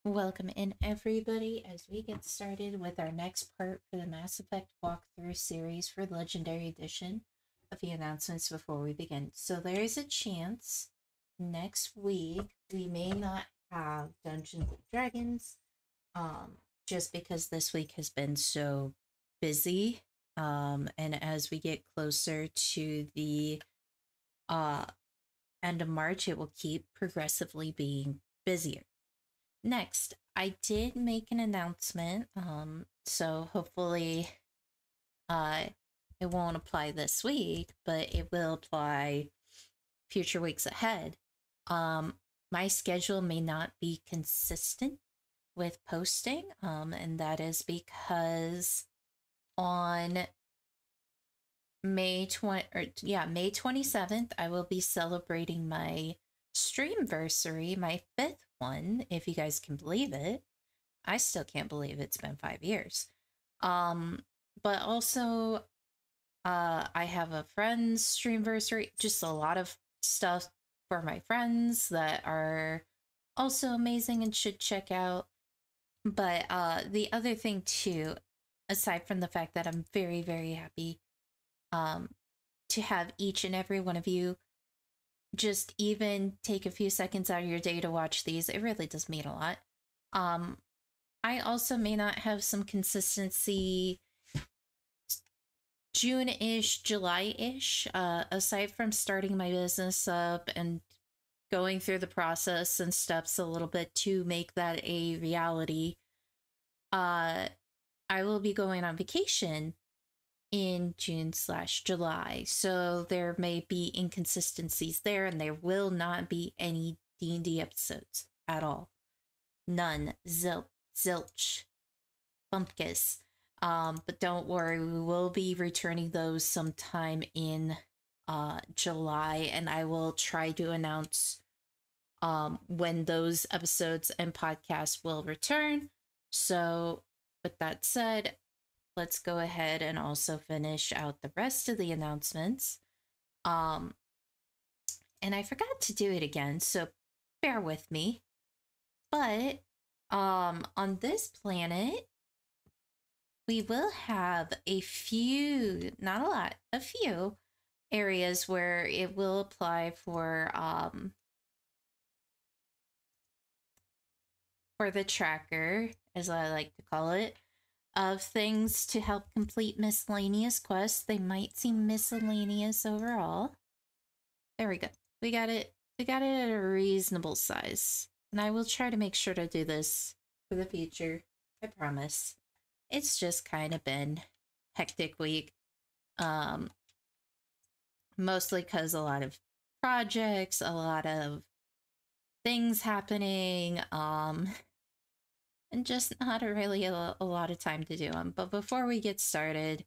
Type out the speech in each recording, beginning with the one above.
Welcome in, everybody, as we get started with our next part for the Mass Effect walkthrough series for Legendary Edition. A few announcements before we begin. So there is a chance next week we may not have Dungeons and Dragons, just because this week has been so busy. And as we get closer to the end of March, it will keep progressively being busier. Next, I did make an announcement, so hopefully it won't apply this week, but it will apply future weeks ahead. My schedule may not be consistent with posting, and that is because on May 27th, I will be celebrating my streamversary, my 5th one, if you guys can believe it. I still can't believe it's been 5 years. But also, I have a friend's streamversary, just a lot of stuff for my friends that are also amazing and should check out. But the other thing too, aside from the fact that I'm very, very happy to have each and every one of you just even take a few seconds out of your day to watch these. It really does mean a lot. I also may not have some consistency June-ish, July-ish, aside from starting my business up and going through the process and steps a little bit to make that a reality. I will be going on vacation in June/July, so there may be inconsistencies there, and there will not be any D&D episodes at all. None. Zilch. Bumpkus. But don't worry, we will be returning those sometime in July, and I will try to announce when those episodes and podcasts will return. So with that said, let's go ahead and also finish out the rest of the announcements. And I forgot to do it again, so bear with me. But on this planet, we will have a few, not a lot, a few areas where it will apply for the tracker, as I like to call it, of things to help complete miscellaneous quests. They might seem miscellaneous overall. There we go. We got it at a reasonable size. And I will try to make sure to do this for the future. I promise. It's just kind of been hectic week. Mostly because a lot of projects, a lot of things happening, and just not really a lot of time to do them. But before we get started,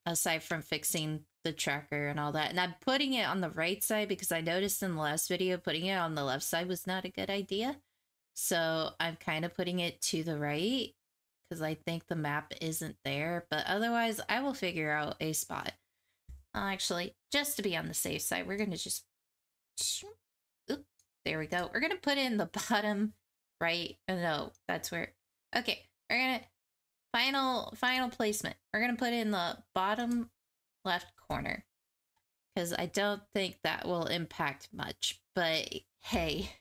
aside from fixing the tracker and all that, and I'm putting it on the right side because I noticed in the last video putting it on the left side was not a good idea. So I'm kind of putting it to the right because I think the map isn't there. But otherwise, I will figure out a spot. Actually, just to be on the safe side, we're going to just... Oop, there we go. We're going to put it in the bottom right. Oh, no, that's where... Okay, we're going to... Final placement. We're going to put it in the bottom left corner. Because I don't think that will impact much. But, hey,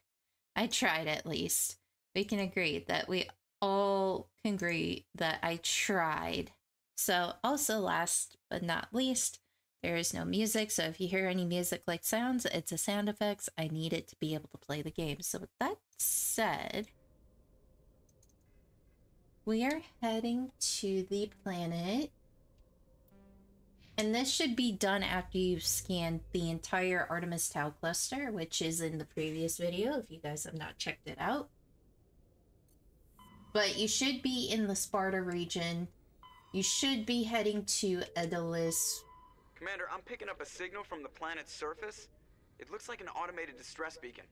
I tried at least. We can agree that we all can agree that I tried. So, also last but not least, there is no music, so if you hear any music-like sounds, it's a sound effects. I need it to be able to play the game. So with that said, we are heading to the planet. And this should be done after you've scanned the entire Artemis Tau cluster, which is in the previous video, if you guys have not checked it out. But you should be in the Sparta region. You should be heading to Edolus. Commander, I'm picking up a signal from the planet's surface. It looks like an automated distress beacon.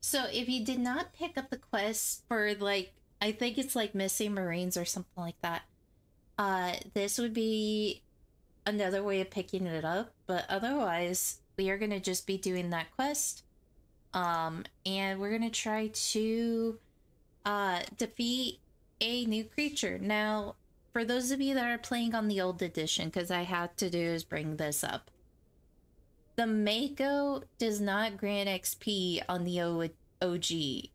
So if you did not pick up the quest for, like, I think it's like missing Marines or something like that, this would be another way of picking it up. But otherwise, we are going to just be doing that quest. And we're going to try to defeat a new creature. Now, for those of you that are playing on the old edition, because I had to do is bring this up. The Mako does not grant XP on the OG.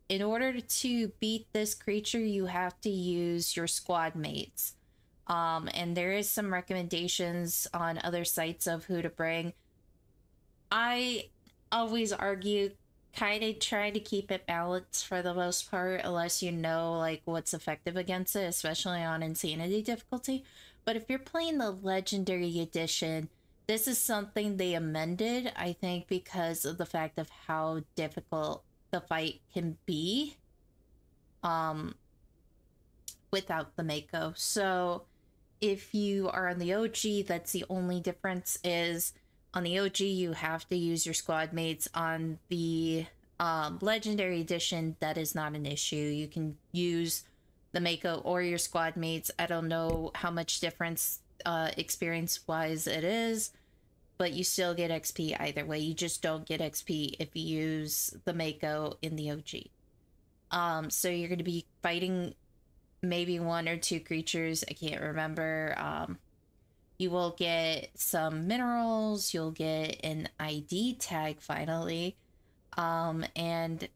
In order to beat this creature, you have to use your squad mates. And there is some recommendations on other sites of who to bring. I always argue kind of try to keep it balanced for the most part, unless you know like what's effective against it, especially on insanity difficulty. But if you're playing the legendary edition, this is something they amended, I think, because of the fact of how difficult the fight can be without the Mako. So if you are on the OG, that's the only difference. Is on the OG you have to use your squad mates. On the legendary edition, that is not an issue. You can use the Mako or your squad mates. I don't know how much difference experience wise it is, but you still get XP either way. You just don't get XP if you use the Mako in the OG. So you're going to be fighting maybe one or two creatures, I can't remember. You will get some minerals, you'll get an ID tag finally, and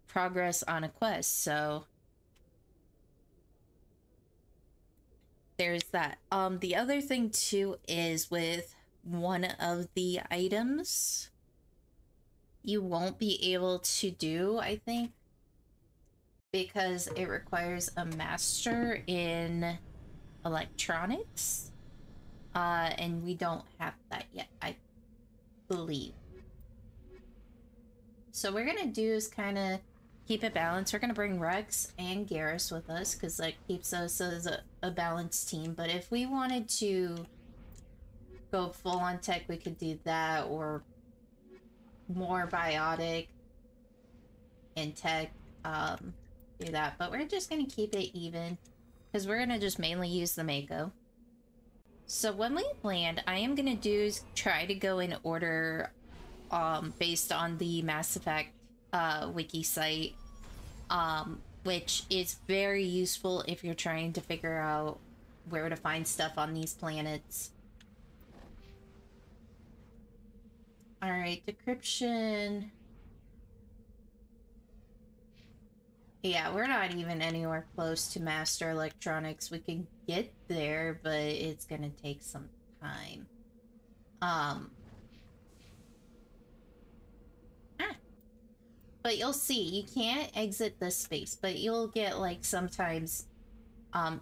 progress on a quest. So there's that. The other thing too is with one of the items you won't be able to do, I think, because it requires a master in electronics, and we don't have that yet, I believe. So what we're gonna do is kind of keep it balanced. We're gonna bring Rex and Garrus with us because that keeps us as a balanced team. But if we wanted to go full on tech, we could do that, or more biotic and tech, do that. But we're just gonna keep it even because we're gonna just mainly use the Mako. So when we land, I am gonna do is try to go in order based on the Mass Effect wiki site, which is very useful if you're trying to figure out where to find stuff on these planets. Alright, decryption. Yeah, we're not even anywhere close to master electronics. We can get there, but it's gonna take some time. But you'll see, you can't exit this space, but you'll get like sometimes,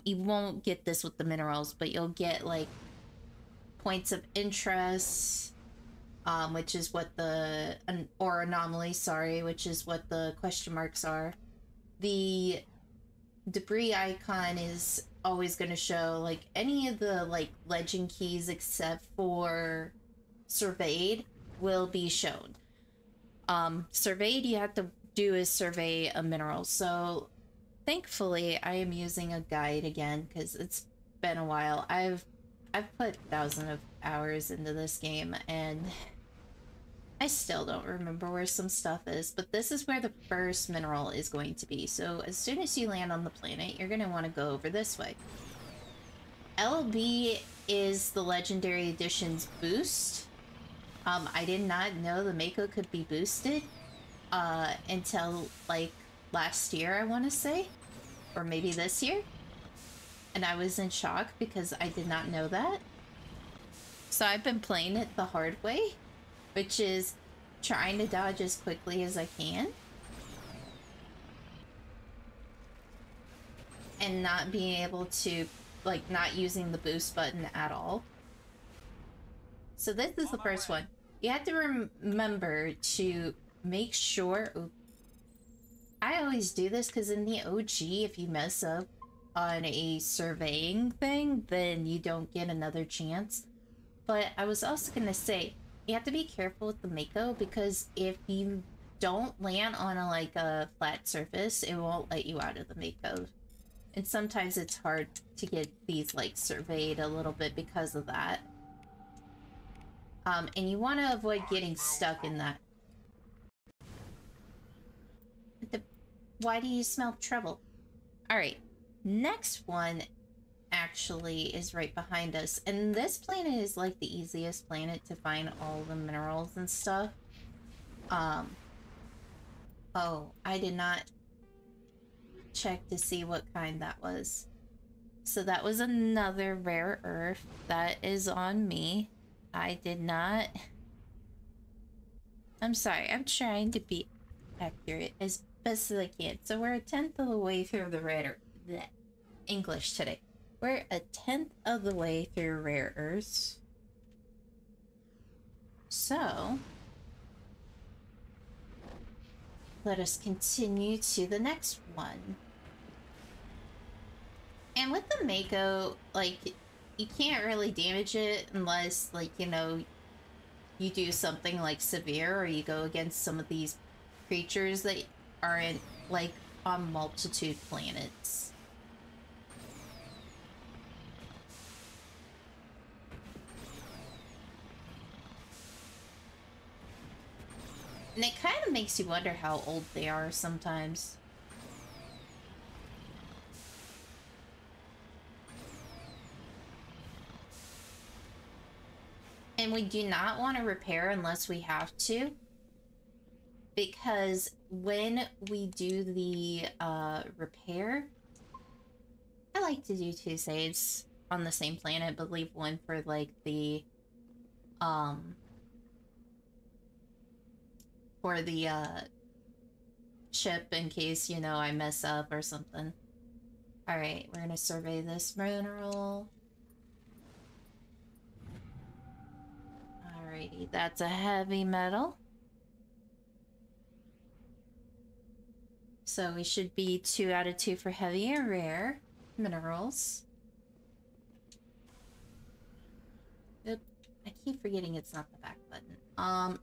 you won't get this with the minerals, but you'll get like points of interest, which is what the, or anomalies, sorry, which is what the question marks are. The debris icon is always going to show like any of the like legend keys except for surveyed will be shown. Surveyed, you have to do is survey a mineral. So thankfully I am using a guide again because it's been a while. I've put thousands of hours into this game and I still don't remember where some stuff is, but this is where the first mineral is going to be. So as soon as you land on the planet, you're going to want to go over this way. LB is the Legendary Edition's boost. I did not know the Mako could be boosted until like last year, I want to say, or maybe this year. And I was in shock because I did not know that. So I've been playing it the hard way, which is trying to dodge as quickly as I can and not being able to, like, not using the boost button at all. So this is the first one. You have to remember to make sure, I always do this because in the OG, if you mess up on a surveying thing, then you don't get another chance. But I was also gonna say, you have to be careful with the Mako because if you don't land on a flat surface, it won't let you out of the Mako. And sometimes it's hard to get these like surveyed a little bit because of that. And you want to avoid getting stuck in that. Why do you smell trouble? Alright, next one actually is right behind us. And this planet is like the easiest planet to find all the minerals and stuff. Oh, I did not check to see what kind that was. So that was another rare earth. That is on me. I did not... I'm sorry, I'm trying to be accurate as best as I can. So we're a 10th of the way through the rare... English today. We're a 10th of the way through rare earths. So... let us continue to the next one. And with the Mako, like, you can't really damage it unless, like, you know, you do something like severe or you go against some of these creatures that are in, like, on multitude planets. And it kind of makes you wonder how old they are sometimes. And we do not want to repair unless we have to. Because when we do the repair, I like to do 2 saves on the same planet, but leave one for like the ship in case, you know, I mess up or something. Alright, we're gonna survey this mineral. Alrighty, that's a heavy metal. So we should be 2 out of 2 for heavy and rare minerals. Oop, I keep forgetting it's not the back button.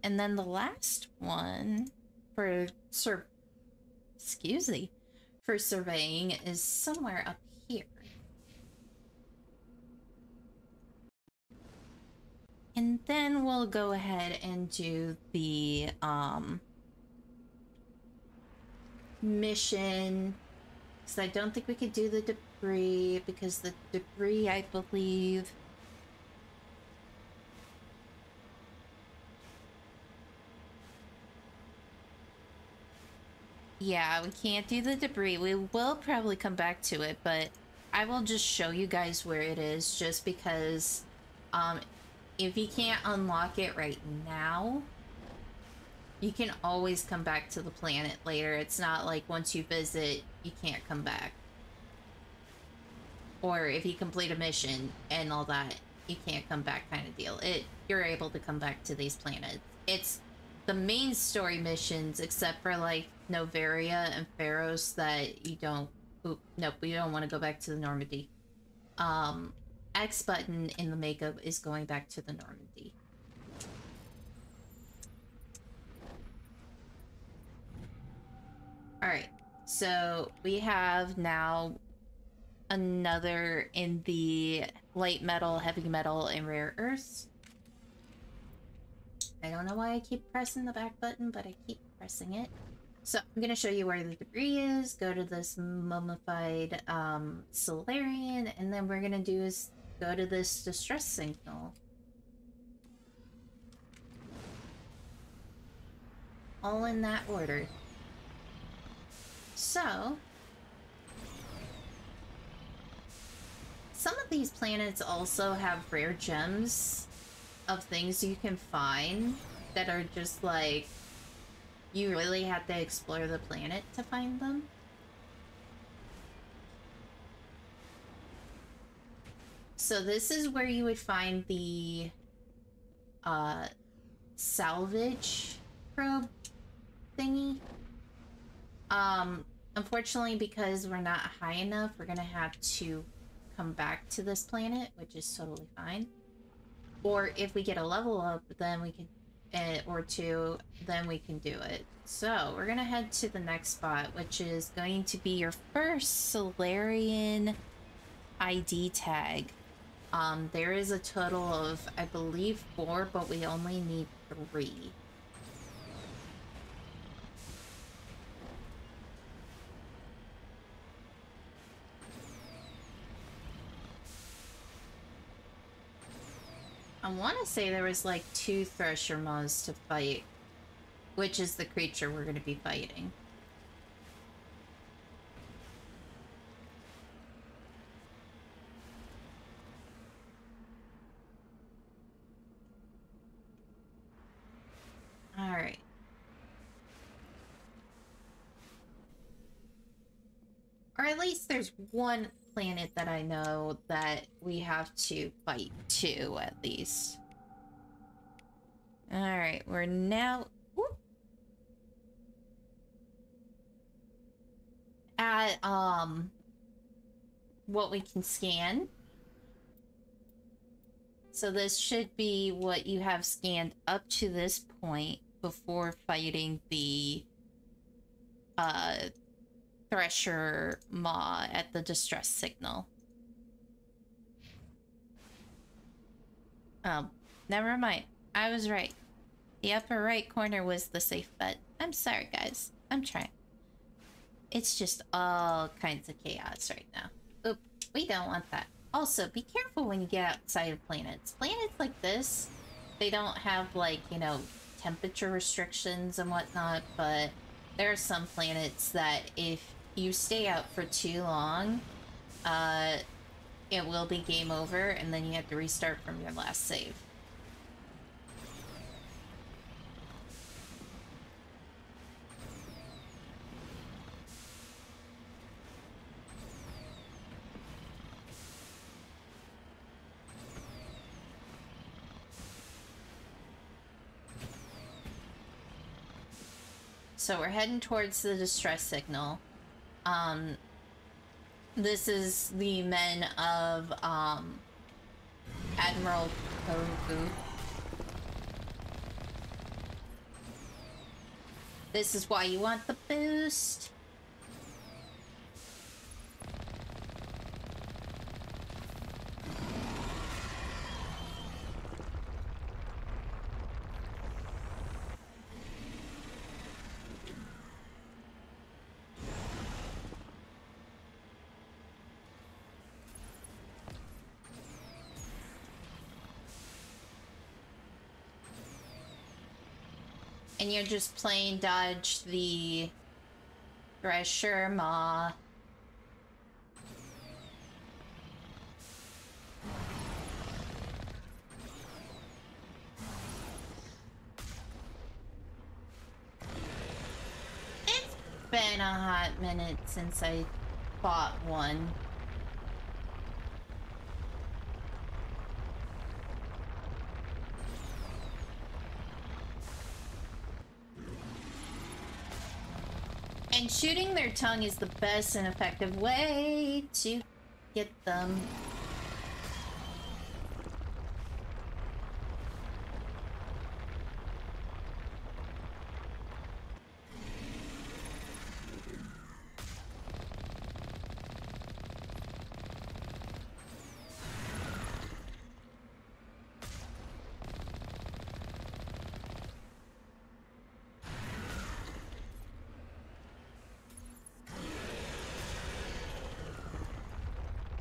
And then the last one for for surveying is somewhere up here. And then we'll go ahead and do the mission, because I don't think we could do the debris, because the debris, I believe, yeah, we can't do the debris. We will probably come back to it, but I will just show you guys where it is, just because if you can't unlock it right now, you can always come back to the planet later. It's not like once you visit, you can't come back. Or if you complete a mission and all that, you can't come back kind of deal. You're able to come back to these planets. It's the main story missions, except for like Novaria and Pharos, that you don't... Oop, nope, we don't want to go back to the Normandy. X button in the makeup is going back to the Normandy. Alright, so we have now another in the light metal, heavy metal, and rare earths. I don't know why I keep pressing the back button, but I keep pressing it. So I'm going to show you where the debris is, go to this mummified Solarian, and then we're going to do is go to this distress signal. All in that order. So, some of these planets also have rare gems of things you can find that are just like, you really have to explore the planet to find them. So this is where you would find the salvage probe thingy. Unfortunately, because we're not high enough, we're gonna have to come back to this planet, which is totally fine. Or if we get a level up, then we can, or 2, then we can do it. So we're gonna head to the next spot, which is going to be your first Solarian ID tag. There is a total of, I believe, 4, but we only need 3. I want to say there was like 2 Thresher Maws to fight, which is the creature we're going to be fighting. Alright. Or at least there's one planet that I know that we have to fight to, at least. Alright, we're now... Whoop, at, what we can scan. So this should be what you have scanned up to this point before fighting the, Thresher Maw at the distress signal. Oh, never mind. I was right. The upper right corner was the safe bet. I'm sorry, guys. I'm trying. It's just all kinds of chaos right now. Oop, we don't want that. Also, be careful when you get outside of planets. Planets like this, they don't have, like, you know, temperature restrictions and whatnot, but there are some planets that if you stay out for too long, it will be game over, and then you have to restart from your last save. So we're heading towards the distress signal. This is the men of, Admiral Kogu. This is why you want the boost. And you're just plain dodge the Thresher Maw. It's been a hot minute since I fought one. And shooting their tongue is the best and effective way to get them.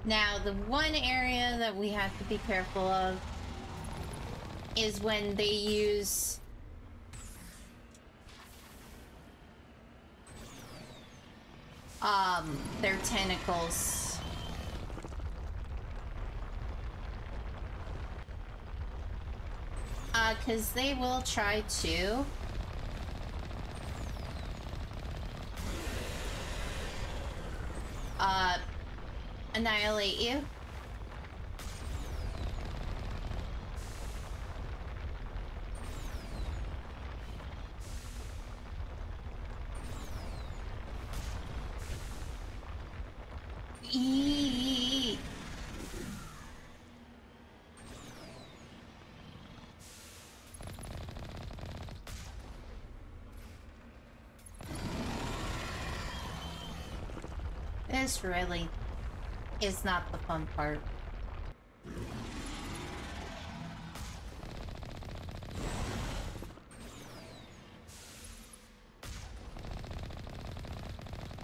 Now, the one area that we have to be careful of is when they use their tentacles. Cause they will try to annihilate you. Eee. This really is not the fun part.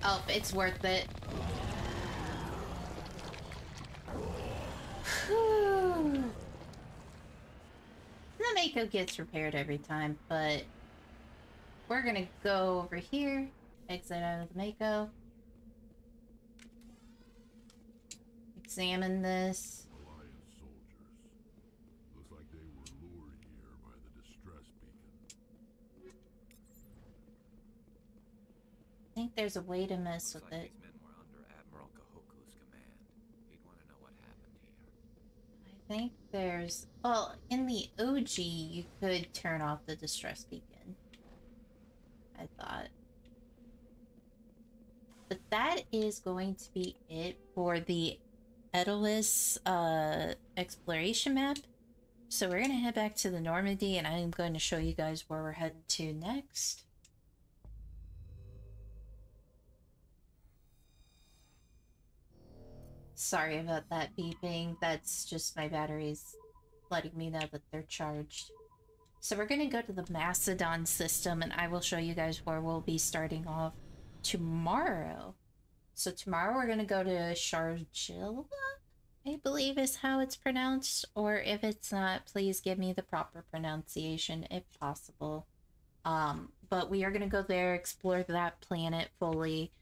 Oh, it's worth it. Whew. Mako gets repaired every time, but we're gonna go over here, exit out of the Mako, examine this. Alliance soldiers. Looks like they were lured here by the distress beacon. I think there's a way to mess with it. These men were under Admiral Kahoku's command. He'd want to know what happened here. I think there's... Well, in the OG, you could turn off the distress beacon. I thought. But that is going to be it for the Edolus exploration map. So we're going to head back to the Normandy, and I'm going to show you guys where we're heading to next. Sorry about that beeping. That's just my batteries letting me know that they're charged. So we're going to go to the Macedon system, and I will show you guys where we'll be starting off tomorrow. So tomorrow we're going to go to Sharjila, I believe is how it's pronounced. Or if it's not, please give me the proper pronunciation if possible. But we are going to go there, explore that planet fully,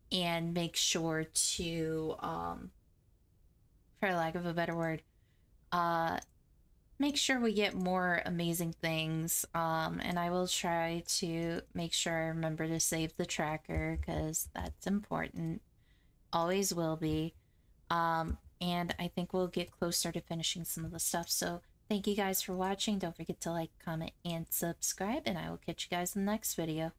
and make sure to, for lack of a better word, make sure we get more amazing things, and I will try to make sure I remember to save the tracker, because that's important. Always will be. And I think we'll get closer to finishing some of the stuff, so thank you guys for watching. Don't forget to like, comment, and subscribe, and I will catch you guys in the next video.